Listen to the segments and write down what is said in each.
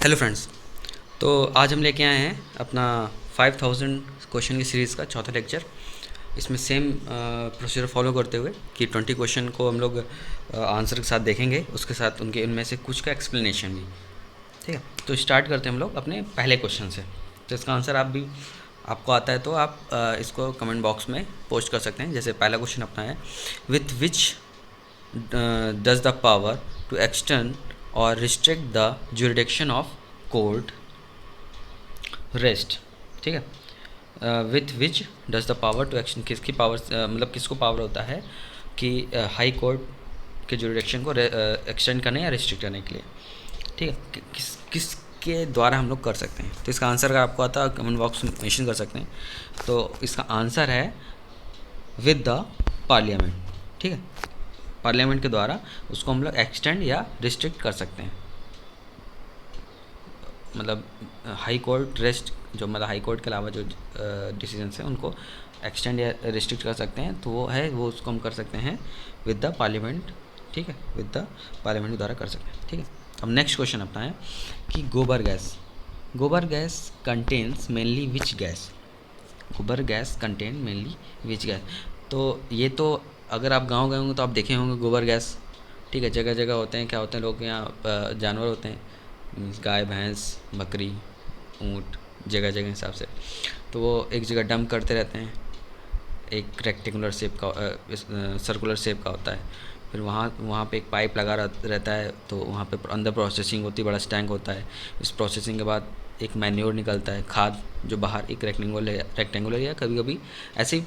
Hello friends. तो आज हम लेके आए हैं अपना 5000 क्वेश्चन की सीरीज़ का चौथा लेक्चर। इसमें सेम प्रोसीजर फॉलो करते हुए कि 20 क्वेश्चन को हम लोग आंसर के साथ देखेंगे, उसके साथ उनके इनमें से कुछ का एक्सप्लेनेशन भी। ठीक है, तो स्टार्ट करते हैं हम लोग अपने पहले क्वेश्चन से। तो इसका आंसर आपको आता है तो आप इसको कमेंट बॉक्स में पोस्ट कर सकते हैं। जैसे पहला क्वेश्चन अपना है, with which does the power to extend or restrict the jurisdiction of court rest. ठीक है, with which does the power to action, किसकी पावर मतलब किसको पावर होता है कि हाई कोर्ट के जुरिडिक्शन को एक्सटेंड करने या रिस्ट्रिक्ट करने के लिए। ठीक है, किसके द्वारा हम लोग कर सकते हैं। तो इसका आंसर अगर आपको आता है कमेंट बॉक्स में मेंशन कर सकते हैं। तो इसका आंसर है विद द पार्लियामेंट। ठीक है, पार्लियामेंट के द्वारा उसको हम लोग एक्सटेंड या रिस्ट्रिक्ट कर सकते हैं। मतलब हाई कोर्ट रेस्ट जो मतलब हाई कोर्ट के अलावा जो डिसीजंस हैं उनको एक्सटेंड या रिस्ट्रिक्ट कर सकते हैं, तो वो उसको हम कर सकते हैं विद द पार्लियामेंट। ठीक है, विद द पार्लियामेंट के द्वारा कर सकते हैं। ठीक है, अब नेक्स्ट क्वेश्चन अपना है कि गोबर gas contains mainly which gas. गोबर gas contain mainly which gas. तो ये तो अगर आप गांव गए होंगे तो आप देखे होंगे गोबर गैस। ठीक है, जगह जगह होते हैं, क्या होते हैं, लोग यहाँ जानवर होते हैं, गाय भैंस बकरी ऊँट, जगह जगह हिसाब से। तो वो एक जगह डंप करते रहते हैं, एक रेक्टेंगुलर शेप का सर्कुलर शेप का होता है। फिर वहाँ पे एक पाइप लगा रहता है, तो वहाँ पे अंदर प्रोसेसिंग होती है, बड़ा टैंक होता है। इस प्रोसेसिंग के बाद एक मैन्योर निकलता है, खाद, जो बाहर एक रेक्टेंगुलर या कभी कभी ऐसे ही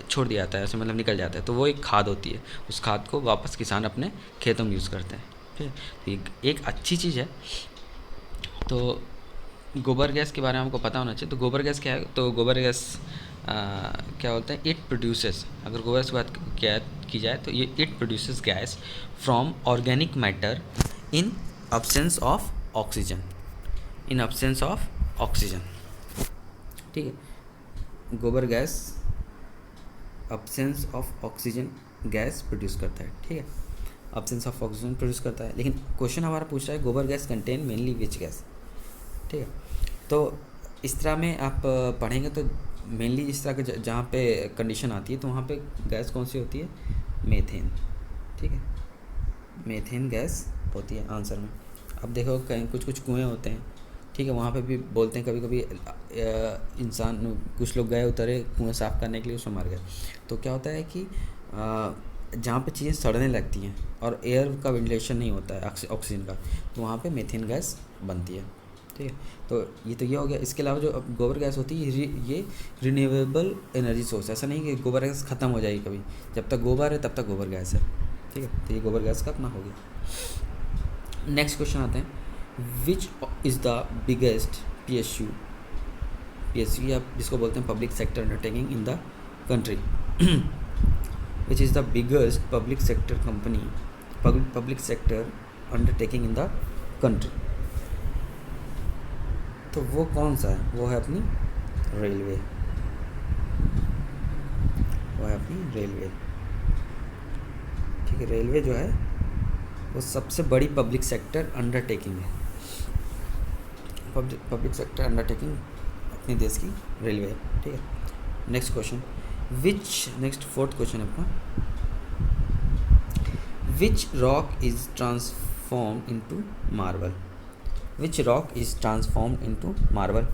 छोड़ दिया जाता है, ऐसे मतलब निकल जाता है, तो वो एक खाद होती है। उस खाद को वापस किसान अपने खेतों में यूज़ करते हैं। ठीक है, तो एक अच्छी चीज़ है। तो गोबर गैस के बारे में हमको पता होना चाहिए। तो गोबर गैस क्या है, तो गोबर गैस क्या बोलते हैं, इट प्रोड्यूसेस, अगर गोबर गैस की बात की जाए तो ये it produces gas from organic matter in absence of oxygen. ठीक है, गोबर gas absence of oxygen gas produce करता है। ठीक है, अब्सेंस ऑफ ऑक्सीजन प्रोड्यूस करता है। लेकिन क्वेश्चन हमारा पूछ रहा है गोबर gas contain mainly which gas. ठीक है, तो इस तरह में आप पढ़ेंगे तो मेनली इस तरह के जहाँ पे कंडीशन आती है तो वहाँ पे गैस कौन सी होती है, मीथेन। ठीक है, मीथेन गैस होती है आंसर में। अब देखो कहीं कुछ कुएँ होते हैं, ठीक है, वहाँ पे भी बोलते हैं कभी कभी इंसान, कुछ लोग गए उतरे कुएँ साफ़ करने के लिए, उसमें मर गए। तो क्या होता है कि जहाँ पे चीज़ें सड़ने लगती हैं और एयर का वेंटिलेशन नहीं होता है ऑक्सीजन का, तो वहाँ पे मीथेन गैस बनती है। ठीक है, तो ये हो गया। इसके अलावा जो गोबर गैस होती है ये रिन्यूएबल एनर्जी सोर्स है। ऐसा नहीं कि गोबर गैस ख़त्म हो जाएगी कभी, जब तक गोबर है तब तक गोबर गैस है। ठीक है, तो ये गोबर गैस का अपना हो गया। नेक्स्ट क्वेश्चन आते हैं, विच इज़ द बिगेस्ट पीएसयू या जिसको बोलते हैं public sector undertaking in the country. Which is the biggest public sector company, public sector undertaking in the country. तो वो कौन सा है, वो है अपनी रेलवे। ठीक है, रेलवे जो है वो सबसे बड़ी पब्लिक सेक्टर अंडरटेकिंग है। पब्लिक सेक्टर अंडरटेकिंग अपने देश की रेलवे है। ठीक है, next question, next fourth question है अपना, which rock is transform into marble. Which rock is transform into marble.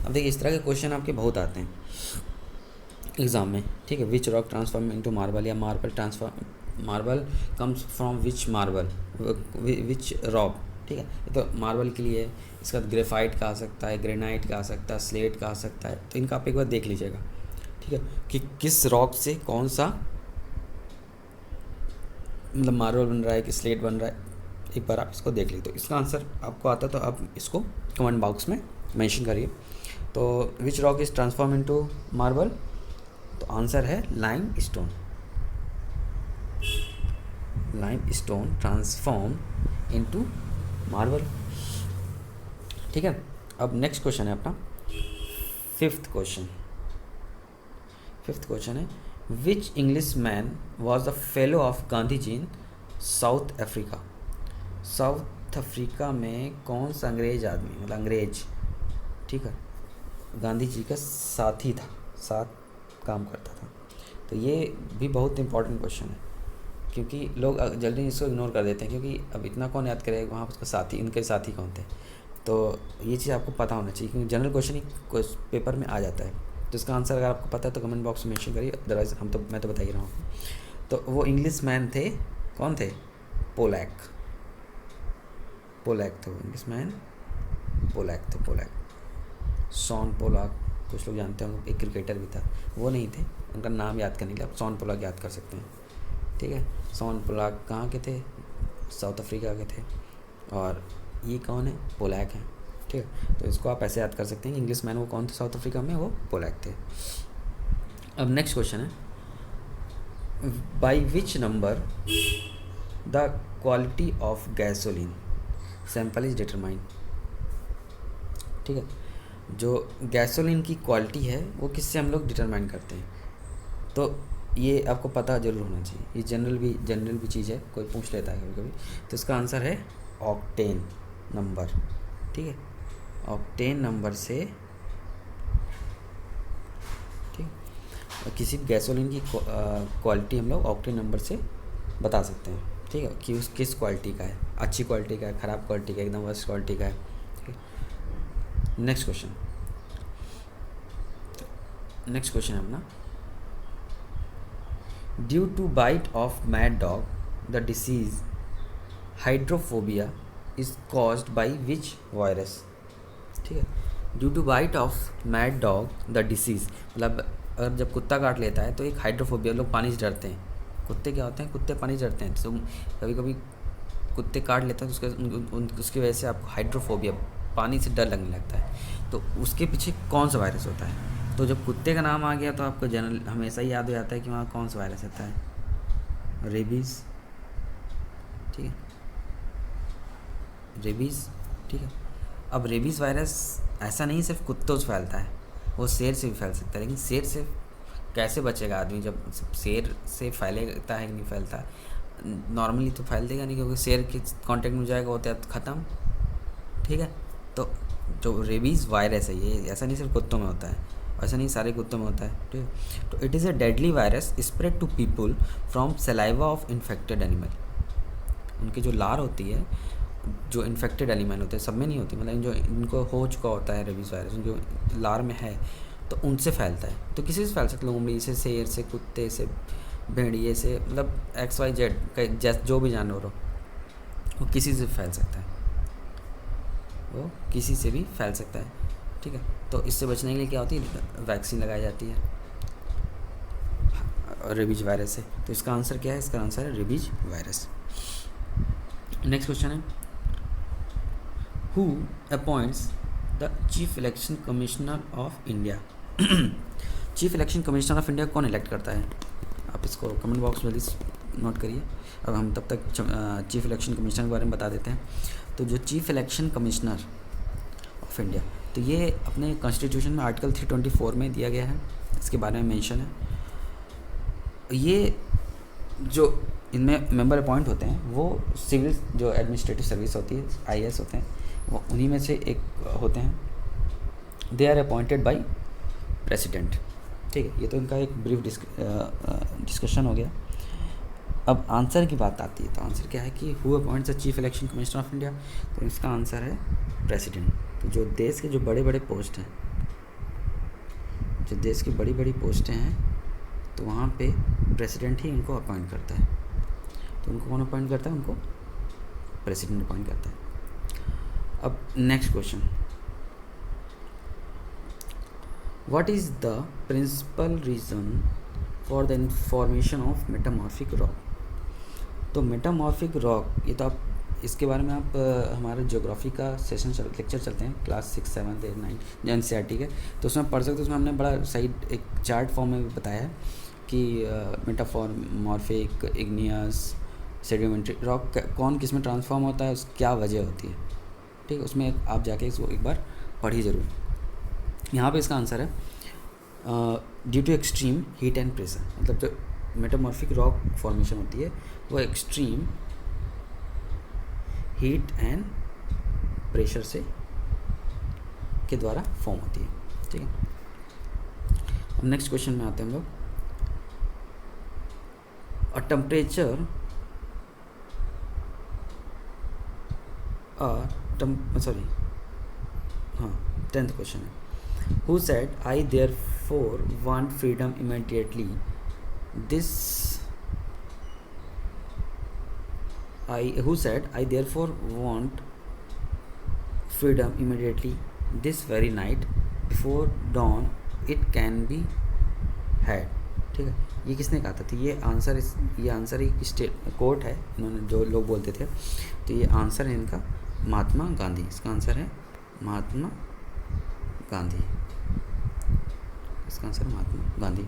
अब देखिए इस तरह के क्वेश्चन आपके बहुत आते हैं एग्ज़ाम में। ठीक है, विच रॉक ट्रांसफॉर्म इनटू मार्बल, या marble comes from which marble, which rock. ठीक है, तो मार्बल के लिए इसका ग्रेफाइट का आ सकता है, ग्रेनाइट का आ सकता है, स्लेट का आ सकता है। तो इनका आप एक बार देख लीजिएगा। ठीक है, कि किस रॉक से कौन सा मतलब मार्बल बन रहा है कि स्लेट बन रहा है, एक बार आप इसको देख लीजिए। तो इसका आंसर आपको आता तो आप इसको कमेंट बॉक्स में मेंशन करिए। तो which rock is transform into marble, तो आंसर है limestone transform into marble. ठीक है, अब नेक्स्ट क्वेश्चन है अपना फिफ्थ क्वेश्चन है, which English man was the fellow of Gandhi ji in South Africa में कौन सा अंग्रेज आदमी, मतलब अंग्रेज, ठीक है, गांधी जी का साथी था, साथ काम करता था? तो ये भी बहुत इंपॉर्टेंट क्वेश्चन है, क्योंकि लोग जल्दी इसको इग्नोर कर देते हैं, क्योंकि अब इतना कौन याद करेगा वहाँ उसका साथी, इनके साथी कौन थे। तो ये चीज़ आपको पता होना चाहिए, क्योंकि जनरल क्वेश्चन ही पेपर में आ जाता है। तो इसका आंसर अगर आपको पता है तो कमेंट बॉक्स में मेंशन करिए, अदरवाइज़ मैं तो बता ही रहा हूँ। तो वो इंग्लिश मैन थे, कौन थे? पोलैक थे वो, English man Pollock. Shaun Pollock, कुछ लोग जानते होंगे, एक क्रिकेटर भी था, वो नहीं थे, उनका नाम याद करने के लिए आप शॉन पोलैक याद कर सकते हैं, ठीक है। शॉन पोलैक कहाँ के थे? साउथ अफ्रीका के थे। और ये कौन है? पोलैक है, ठीक है। तो इसको आप ऐसे याद कर सकते हैं, इंग्लिश मैन वो कौन थे साउथ अफ्रीका में? वो पोलैक थे। अब नेक्स्ट क्वेश्चन है, by which number the quality of gasoline sample is determined, ठीक है। जो गैसोलीन की क्वालिटी है वो किससे हम लोग डिटरमाइन करते हैं? तो ये आपको पता जरूर होना चाहिए, ये जनरल भी चीज़ है, कोई पूछ लेता है कभी कभी। तो इसका आंसर है ऑक्टेन नंबर, ठीक है। ऑक्टेन नंबर से, ठीक, किसी गैसोलीन की क्वालिटी हम लोग ऑक्टेन नंबर से बता सकते हैं, ठीक है, कि उस किस क्वालिटी का है, अच्छी क्वालिटी का है, ख़राब क्वालिटी का है, एकदम वर्स्ट क्वालिटी का है, ठीक है। नेक्स्ट क्वेश्चन है अपना, due to bite of mad dog the disease hydrophobia is caused by which virus, ठीक है। Due to bite of mad dog the disease, मतलब अगर जब कुत्ता काट लेता है तो एक हाइड्रोफोबिया, लोग पानी से डरते हैं। कुत्ते क्या होते हैं? कुत्ते पानी से डरते हैं। तो कभी कभी कुत्ते काट लेते हैं तो उसकी वजह से आपको हाइड्रोफोबिया, पानी से डर लगने लगता है। तो उसके पीछे कौन सा वायरस होता है? तो जब कुत्ते का नाम आ गया तो आपको जनरल हमेशा ही याद हो जाता है कि वहाँ कौन सा वायरस आता है? रेबीज़, ठीक है, रेबीज़, ठीक है। अब रेबीज़ वायरस ऐसा नहीं सिर्फ कुत्तों से फैलता है, वो शेर से भी फैल सकता है। लेकिन शेर से कैसे बचेगा आदमी जब शेर से फैलेता है कि नहीं फैलता? नॉर्मली तो फैल देगा नहीं, क्योंकि शेर के कांटेक्ट में जाएगा होता है तो ख़त्म, ठीक है। तो जो रेबीज़ वायरस है ये ऐसा नहीं सिर्फ कुत्तों में होता है, ऐसा नहीं सारे कुत्तों में होता है, ठीक है। तो it is a deadly virus spread to people from saliva of infected animal. उनकी जो लार होती है, जो इन्फेक्टेड एनिमल होते हैं, सब में नहीं होती, मतलब जो इनको हो चुका होता है रेबीज़ वायरस, उनके लार में है, तो उनसे फैलता है। तो किसी से फैल सकता है, लोमड़ी से, शेर से, कुत्ते से, भेड़िए से, मतलब XYZ जो भी जानवर हो, वो किसी से फैल सकता है, वो किसी से भी फैल सकता है, ठीक है। तो इससे बचने के लिए क्या होती है? वैक्सीन लगाई जाती है रेबीज वायरस से। तो इसका आंसर क्या है? इसका आंसर है रेबीज वायरस। नेक्स्ट क्वेश्चन है, who appoints the chief election commissioner of India? Chief election commissioner of India कौन इलेक्ट करता है? आप इसको कमेंट बॉक्स में नोट करिए। अब हम तब तक चीफ इलेक्शन कमिश्नर के बारे में बता देते हैं। तो जो chief election commissioner of India, तो ये अपने कॉन्स्टिट्यूशन में आर्टिकल 324 में दिया गया है, इसके बारे में मेंशन है। ये जो इनमें मेंबर अपॉइंट होते हैं वो सिविल जो एडमिनिस्ट्रेटिव सर्विस होती है, IAS होते हैं, वो उन्हीं में से एक होते हैं। They are appointed by president, ठीक है। ये तो इनका एक ब्रीफ डिस्कशन हो गया। अब आंसर की बात आती है, तो आंसर क्या है कि who appoints the chief election commissioner of India? तो इसका आंसर है प्रेसिडेंट। तो जो देश के जो बड़े बड़े पोस्ट हैं, जो देश की बड़ी बड़ी पोस्टें हैं, तो वहाँ पे प्रेसिडेंट ही इनको अपॉइंट करता है। तो उनको कौन अपॉइंट करता है? उनको प्रेसिडेंट अपॉइंट करता है। अब next question, what is the principal reason for the formation of metamorphic rock? तो मेटामॉर्फिक रॉक, ये तो आप इसके बारे में आप हमारे ज्योग्राफी का लेक्चर चलते हैं, क्लास 6, 7, 8, 9 NCERT के, तो उसमें पढ़ सकते हो। उसमें हमने बड़ा सही एक चार्ट फॉर्म में भी बताया है कि मेटामॉर्फिक, इग्नियस, सेडिमेंट्री रॉक कौन किस में ट्रांसफॉर्म होता है, उस क्या वजह होती है, ठीक है। उसमें आप जाके इसको एक बार पढ़िए ज़रूर। यहाँ पे इसका आंसर है due to extreme heat and pressure. मतलब जो मेटामॉर्फिक रॉक फॉर्मेशन होती है वो एक्सट्रीम हीट एंड प्रेशर से के द्वारा फॉर्म होती है। ठीक है, अब नेक्स्ट क्वेश्चन में आते हैं हम लोग। अ टेम्परेचर हाँ 10th क्वेश्चन है। Who said I therefore want freedom immediately this who said I therefore want freedom immediately this very night before dawn it can be had। ठीक है, ये किसने कहा था? तो ये आंसर एक कोट है, इन्होंने जो लोग बोलते थे। तो ये आंसर है इनका महात्मा गांधी। इसका आंसर है महात्मा गांधी। इसका आंसर महात्मा गांधी।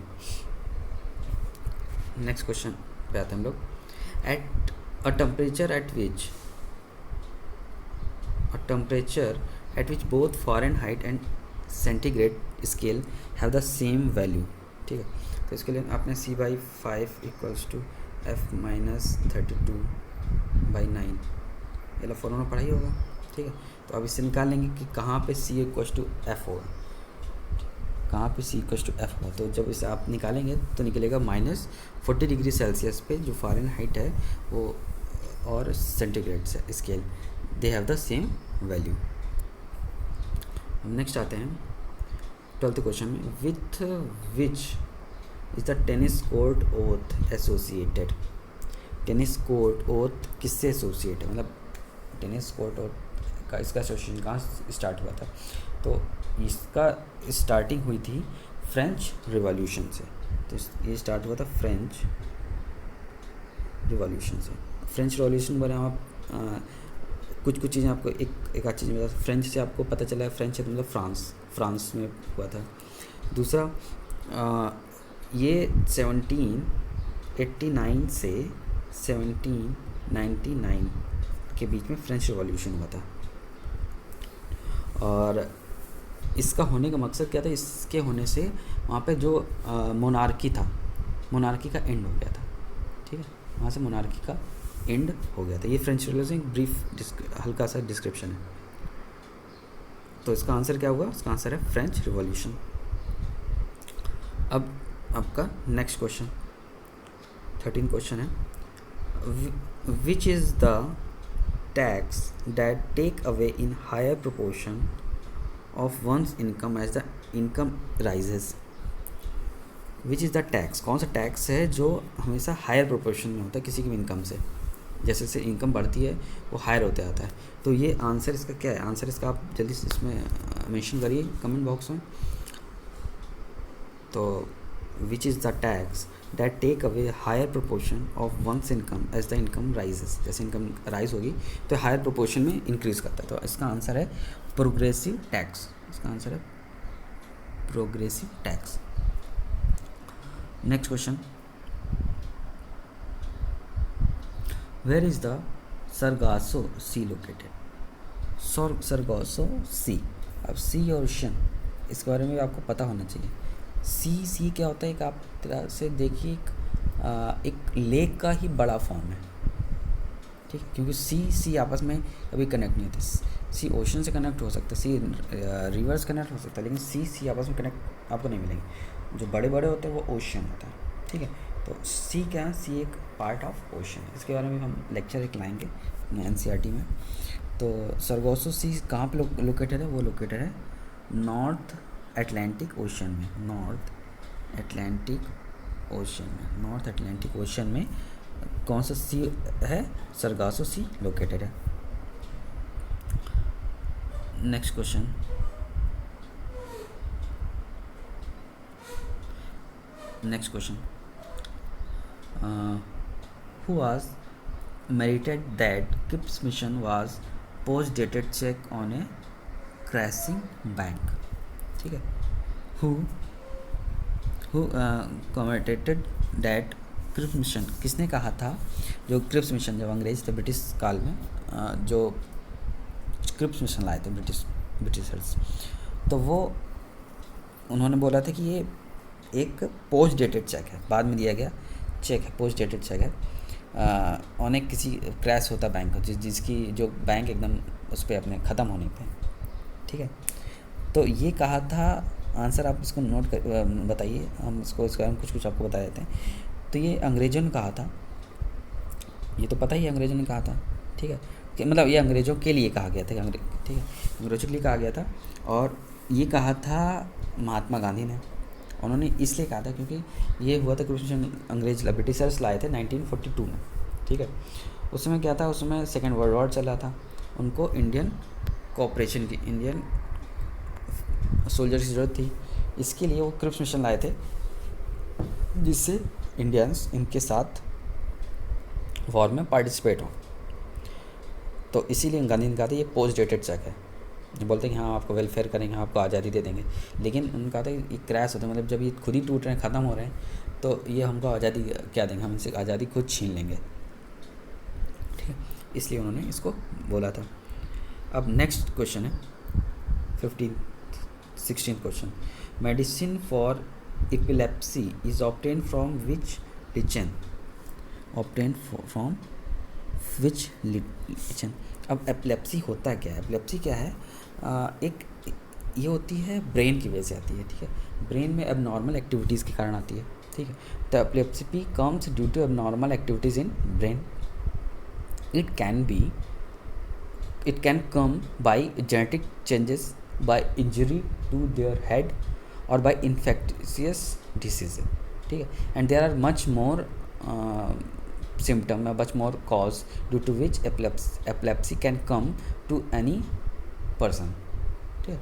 नेक्स्ट क्वेश्चन पे आते हैं हम लोग। At a temperature at which both Fahrenheit and centigrade scale have the same value। ठीक है, तो इसके लिए आपने C/5 इक्वल्स टू F-32/9 ये फॉर्मूला पढ़ा ही होगा। ठीक है, तो अब इससे निकाल लेंगे कि कहाँ पे C इक्वल्स टू F होगा, कहाँ पे C इक्वल्स टू F होगा। तो जब इसे आप निकालेंगे तो निकलेगा -40 डिग्री सेल्सियस पे जो फ़ारेनहाइट है वो और centigrade scale they have the same value. Next आते हैं 12th क्वेश्चन में। With which is the tennis court oath associated. Tennis court oath किससे एसोसिएट है, मतलब टेनिस कोर्ट ओथ का इसका एसोसिएशन कहाँ स्टार्ट हुआ था? तो इसका स्टार्टिंग हुई थी फ्रेंच रिवॉल्यूशन से। तो ये स्टार्ट हुआ था फ्रेंच रिवॉल्यूशन से। फ्रेंच रिवॉल्यूशन बारे में आप कुछ चीज़ें आपको एक आध चीज़ में फ्रेंच से आपको पता चला है। फ्रेंच है तो मतलब फ्रांस में हुआ था। दूसरा ये 1789 से 1799 के बीच में फ्रेंच रिवॉल्यूशन हुआ था। और इसका होने का मकसद क्या था? इसके होने से वहाँ पे जो मोनार्की था, मोनार्की का एंड हो गया था। ठीक है, वहाँ से मोनार्की का एंड हो गया था। ये फ्रेंच रिवॉल्यूशन एक ब्रीफ हल्का सा डिस्क्रिप्शन है। तो इसका आंसर क्या हुआ? इसका आंसर है फ्रेंच रिवॉल्यूशन। अब आपका नेक्स्ट क्वेश्चन 13 क्वेश्चन है। Which is the tax that take away in higher proportion of one's income as the income rises. Which is the tax, कौन सा टैक्स है जो हमेशा हायर प्रोपोर्शन में होता है किसी की इनकम से? जैसे जैसे इनकम बढ़ती है वो हायर होता जाता है। तो ये आंसर इसका क्या है? आंसर इसका आप जल्दी से इसमें मेंशन करिए कमेंट बॉक्स में। तो which is the tax that take away higher proportion of one's income as the income rises. जैसे इनकम राइज होगी तो हायर प्रोपोर्शन में इंक्रीज़ करता है। तो इसका आंसर है प्रोग्रेसिव टैक्स। इसका आंसर है progressive tax. Next question. Where is the Sargasso sea located? Sargasso sea. अब सी और ओशन इसके बारे में भी आपको पता होना चाहिए। सी क्या होता है? एक आप तरह से देखिए एक लेक का ही बड़ा फॉर्म है। ठीक, क्योंकि सी आपस में कभी कनेक्ट नहीं होते। सी ओशन से कनेक्ट हो सकता है, सी रिवर्स कनेक्ट हो सकता है, लेकिन सी आपस में कनेक्ट आपको नहीं मिलेंगे। जो बड़े बड़े होते हैं वो ओशन होता है। ठीक है, तो सी क्या है? सी एक पार्ट ऑफ ओशन है। इसके बारे में हम लेक्चर एक लाएंगे एनसीईआरटी में। तो सरगासो सी कहाँ पे लोकेटेड है? वो लोकेटेड है नॉर्थ अटलांटिक ओशन में। नॉर्थ अटलांटिक ओशन में कौन सा सी है? सरगासो सी लोकेटेड है। Next question. Who was merited that Kipps mission was post-dated check on a crashing bank? ठीक है, who commemorated that Cripps mission? किसने कहा था? जो क्रिप्स मिशन जब अंग्रेज थे ब्रिटिश काल में जो क्रिप्स मिशन लाए थे ब्रिटिशर्स, तो वो उन्होंने बोला था कि ये एक पोस्ट डेटेड चेक है, बाद में दिया गया चेक है, पोस्ट डेटेड चेक है। अनेक किसी क्रैश होता बैंक जिसकी जो बैंक एकदम उस पर अपने ख़त्म होने पे, ठीक है। तो ये कहा था, आंसर आप इसको नोट कर बताइए, हम इसको इसके बारे में कुछ कुछ आपको बता देते हैं। तो ये अंग्रेज़ों ने कहा था, ये तो पता ही अंग्रेज़ों ने कहा था, ठीक है, कि मतलब ये अंग्रेज़ों के लिए कहा गया था, ठीक है, अंग्रेज़ों के लिए कहा गया था। और ये कहा था महात्मा गांधी ने, उन्होंने इसलिए कहा था क्योंकि ये हुआ था कि अंग्रेज ब्रिटिशर्स लाए थे 1942 में, ठीक है। उस समय क्या था, उस समय सेकेंड वर्ल्ड वॉर चल रहा था, उनको इंडियन कोऑपरेशन की, इंडियन सोल्जर्स की ज़रूरत थी। इसके लिए वो क्रिप्स मिशन लाए थे जिससे इंडियंस इनके साथ वॉर में पार्टिसिपेट हों। तो इसीलिए गांधी ने कहा था ये पोस्ट डेटेड चेक है, ये बोलते हैं कि हाँ आपको वेलफेयर करेंगे, हाँ आपको आज़ादी दे देंगे, लेकिन उन्होंने कहा था ये क्रैश होता है, मतलब जब ये खुद ही टूट रहे हैं, ख़त्म हो रहे हैं, तो ये हमको आज़ादी क्या देंगे, हम इनसे आज़ादी खुद छीन लेंगे, ठीक है, इसलिए उन्होंने इसको बोला था। अब नेक्स्ट क्वेश्चन है 16th question, medicine for epilepsy is obtain from which lichen, obtain from which lichen. अब एपिलेप्सी होता क्या है, एपिलेप्सी क्या है, एक ये होती है ब्रेन की वजह से आती है, ठीक है, ब्रेन में एबनॉर्मल एक्टिविटीज़ के कारण आती है, ठीक है। तो epilepsy comes due to abnormal activities in brain, it can come by genetic changes, by injury to their head, or by infectious disease, ठीक है, and there are much more symptom, much more cause due to which epilepsy can come to any person, ठीक है।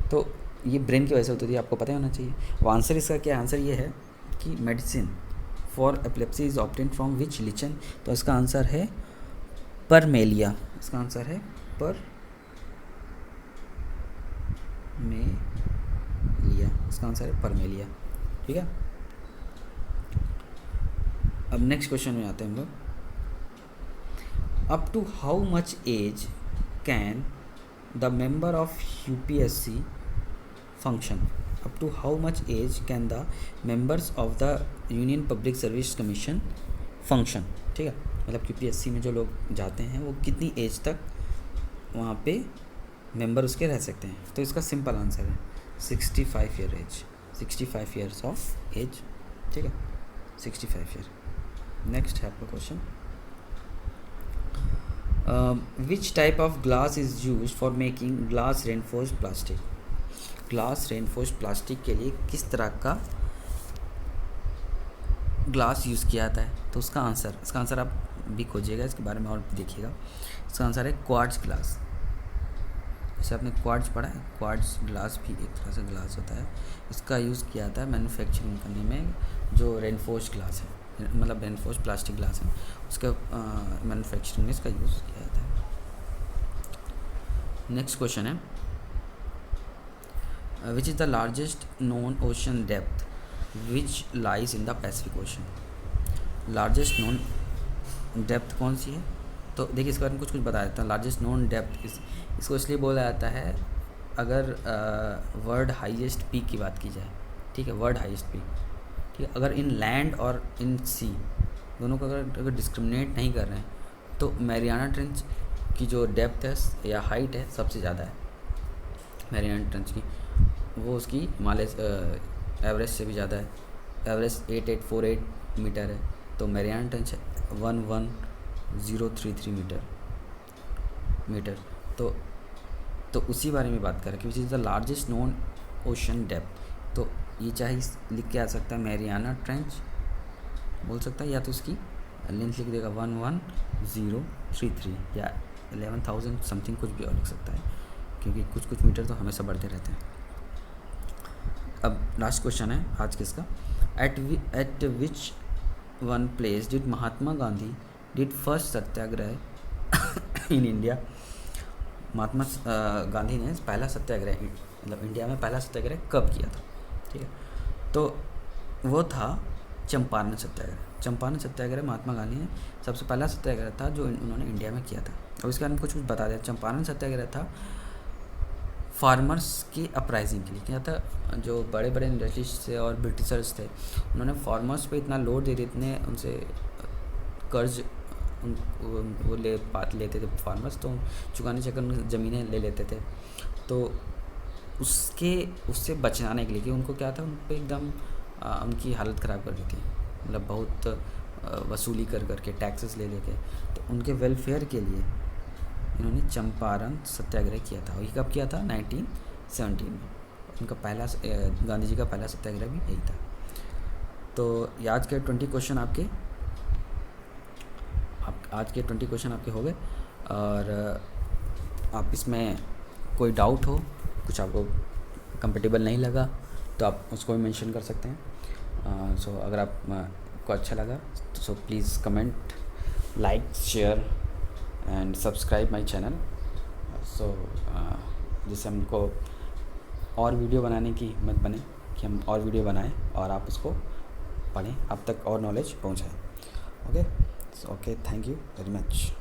तो ये brain की वजह से होती है, आपको पता होना चाहिए। वो आंसर इसका क्या, आंसर ये है कि medicine for epilepsy is obtain from which lichen, तो इसका आंसर है परमेलिया, इसका आंसर है परमेलिया, इसका आंसर है परमेलिया, ठीक है। अब नेक्स्ट क्वेश्चन में आते हैं हम लोग, up to how much age can the member of UPSC function, up to how much age can the members of the Union Public Service Commission function, ठीक है, मतलब यूपीएससी में जो लोग जाते हैं वो कितनी एज तक वहाँ पे मेंबर उसके रह सकते हैं। तो इसका सिंपल आंसर है 65 year age, 65 years of age, ठीक है, 65 ईयर। नेक्स्ट है आपका question, which type of glass is use for making glass reinforced plastic, glass reinforced plastic के लिए किस तरह का ग्लास यूज़ किया जाता है। तो उसका आंसर, इसका आंसर आप भी खोजिएगा, इसके बारे में और देखिएगा। इसका आंसर है क्वार्ट्ज ग्लास। जैसे आपने क्वार्ट्ज पढ़ा है, क्वार्ट्ज ग्लास भी एक तरह से ग्लास होता है, इसका यूज़ किया जाता है मैन्युफैक्चरिंग करने में। जो रेनफोर्स्ड ग्लास है, मतलब रेनफोर्स्ड प्लास्टिक ग्लास है, उसका मैन्युफैक्चरिंग में इसका यूज़ किया जाता है। नेक्स्ट क्वेश्चन है, which is the largest known ocean depth which lies in the Pacific ocean, largest known depth कौन सी है। तो देखिए इसके बारे में कुछ बताया जाता है। लार्जेस्ट नोन डेप्थ इसको इसलिए बोला जाता है अगर वर्ल्ड हाईएस्ट पीक की बात की जाए, ठीक है, वर्ल्ड हाईएस्ट पीक, ठीक है। अगर इन लैंड और इन सी दोनों को अगर डिस्क्रिमिनेट नहीं कर रहे हैं तो मैरियाना ट्रेंच की जो डेप्थ है या हाइट है सबसे ज़्यादा है मैरियाना ट्रेंच की, वो उसकी हिमालय एवरेज से भी ज़्यादा है, एवरेज 8848 मीटर है, तो मैरियाना ट्रेंच 11033 मीटर। तो उसी बारे में बात करें कि विच is the largest known ocean depth, तो ये चाहे लिख के आ सकता है मैरियाना ट्रेंच बोल सकता है, या तो उसकी लेंथ लिख देगा 11033 या 11,000 समथिंग, कुछ भी और लिख सकता है, क्योंकि कुछ कुछ मीटर तो हमेशा बढ़ते रहते हैं। अब लास्ट क्वेश्चन है आज के इसका, at which one place did Mahatma Gandhi did first satyagraha in India, Mahatma Gandhi ने पहला सत्याग्रह मतलब इंडिया में पहला सत्याग्रह कब किया था, ठीक है। तो वो था चंपारण सत्याग्रह। चंपारण सत्याग्रह महात्मा गांधी ने सबसे पहला सत्याग्रह था जो उन्होंने इंडिया में किया था। अब इसके बारे में कुछ बता दिया। चंपारण सत्याग्रह था फार्मर्स की अपराइजिंग के लिए किया था। जो बड़े बड़े इंडस्ट्रीज थे और ब्रिटिशर्स थे, उन्होंने फार्मर्स पे इतना लोड दे दिए, इतने उनसे कर्ज वो लेते थे फार्मर्स, तो चुकाने चक्कर में ज़मीनें ले लेते थे। तो उससे बचाने के लिए कि उनको क्या था, उन पे एकदम उनकी हालत ख़राब कर दी थी, मतलब बहुत वसूली कर करके टैक्सेस ले लेके। तो उनके वेलफेयर के लिए इन्होंने चंपारण सत्याग्रह किया था। और ये कब किया था? 1917 में। उनका पहला गांधी जी का पहला सत्याग्रह भी यही था। तो आज के 20 क्वेश्चन आपके हो गए। और आप इसमें कोई डाउट हो, कुछ आपको कंफर्टेबल नहीं लगा, तो आप उसको भी मेंशन कर सकते हैं। सो अगर आपको अच्छा लगा तो please comment, like, share and subscribe my channel. So जिससे हमको और वीडियो बनाने की हिम्मत बने कि हम और वीडियो बनाएं और आप उसको पढ़ें, आप तक और नॉलेज पहुंचाएं। Okay, thank you very much.